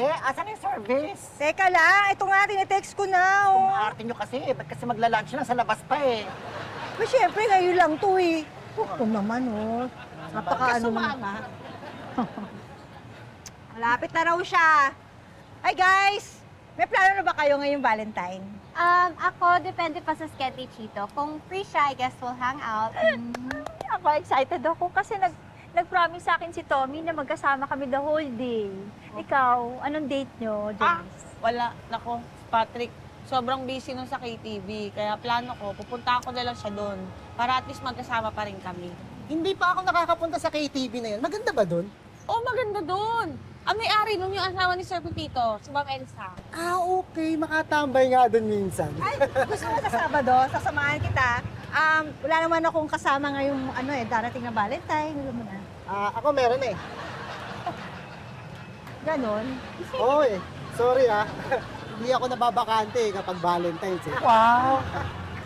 Re, asan yung service? Teka lang, ito nga, tinetext ko na, Kung oh. arte nyo kasi, ba't kasi magla-lunch na sa labas pa eh? Pero syempre, ngayon lang to eh. Ito naman, oh. Napaka ano naman. Malapit na raw siya. Hi guys! May plano na ba kayo ngayong Valentine? Ako, depende pa sa schedule, Chito. Kung free siya, I guess we'll hang out. Ako excited ako kasi nag-promise sa akin si Tommy na magkasama kami the whole day. Ikaw, anong date nyo, Janice? Wala. Nako, Patrick, sobrang busy nun sa KTV. Kaya plano ko, pupunta ako na lang siya doon. Para at least magkasama pa rin kami. Hindi pa ako nakakapunta sa KTV na yun. Maganda ba doon? Oh, maganda doon. Ang may-ari nun yung asawa ni Sir Pepito, si Ma'am Elsa. Ah, okay. Makatambay nga doon minsan. Ay, gusto mo sa Sabado, sasamahan kita. Wala naman akong kasama ngayong darating na Valentine. Alam mo na. Ako meron eh. Ganon. Oo eh. Sorry Hindi ako nababakante kapag Valentine's eh. Wow!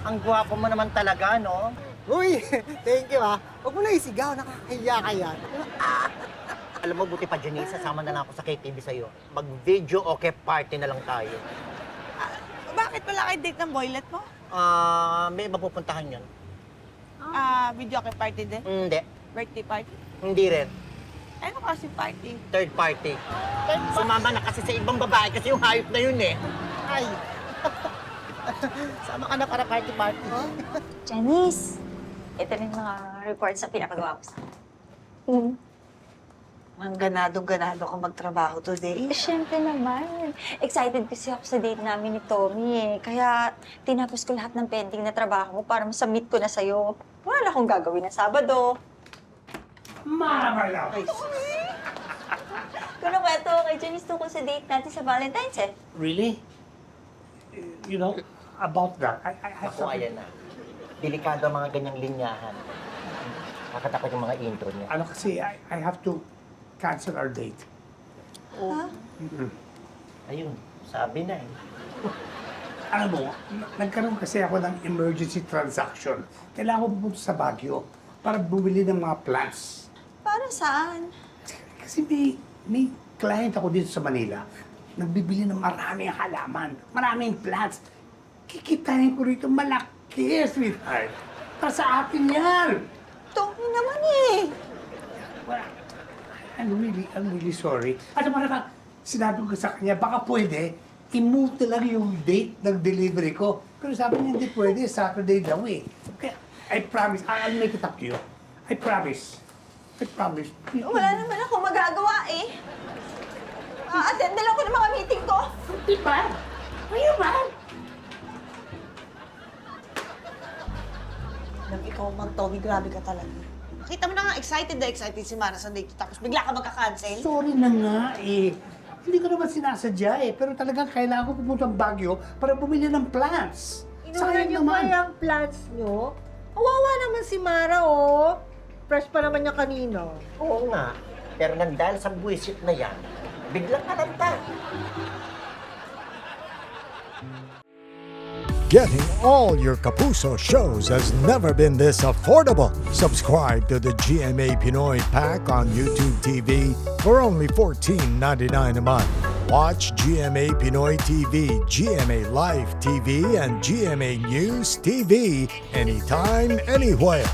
Ang gwapo mo naman talaga, no? Uy, thank you Huwag mo na isigaw, nakakahiya ka yan. Alam mo, buti pa, Janice, sasama na lang ako sa KTV sa'yo. Mag-video okay party na lang tayo. Bakit wala kayo date ng boylet mo? May mapupuntahan yun. Video kay party din? Hindi. Birthday party? Hindi rin. Ano kasi party? Third party. Sumama na kasi sa ibang babae kasi yung hayop na yun eh. Ay. Sama ka na para party-party. Janice, ito rin mga reports na pinapagawa ko sa akin. Ang ganado-ganado ko magtrabaho today. Siyempre naman. Excited kasi ako sa date namin ni Tommy eh. Kaya tinapos ko lahat ng pending na trabaho para masubmit ko na sa'yo. Wala na akong gagawin na Sabado. Mama Kung kwento kay Janice tungkol sa date natin sa Valentine's eh. Really? You know, about that, I have Ako, ayan na. Delikado ang mga ganyang linyahan. Kakatakot yung mga intro niya. Ano kasi, I have to cancel our date. Ha? Ayun, sabi na eh. Alam mo, nagkaroon kasi ako ng emergency transaction. Kailangan ko pupunta sa Baguio para bumili ng mga plants. Para saan? Kasi may client ako dito sa Manila. Nagbibili ng maraming halaman, maraming plants. Kikitain ko rito malaki, sweetheart. Para sa atin yan. Tommy naman eh. Well, I'm really sorry. At parang sinabi ko sa kanya, baka pwede, i-move na lang yung date ng delivery ko. Pero sabi niya, hindi pwede, Saturday daw eh. Kaya, I promise, I'll make it up to you. I promise. I promise. Wala naman ako magagawa eh. Attend na lang ako ng mga meeting ko. Di ba? Ayaw ba? Alam, ikaw man, Tommy, grabe ka talaga. Nakita mo na nga, excited si Mara sa date, tapos bigla ka magka-cancel. Sorry na nga eh. Hindi ko naman sinasadya eh. Pero talagang kailangan ko pumunta ng Baguio para bumili ng plants. Inuunan niyo ba yung plants niyo? Kawawa naman si Mara, oh. Fresh pa naman niya kanina. Oo nga. Pero nang dahil sa buwisit na yan, biglang kalanta. Getting all your Kapuso shows has never been this affordable. Subscribe to the GMA Pinoy Pack on YouTube TV for only $14.99 a month. Watch GMA Pinoy TV, GMA Live TV, and GMA News TV anytime, anywhere.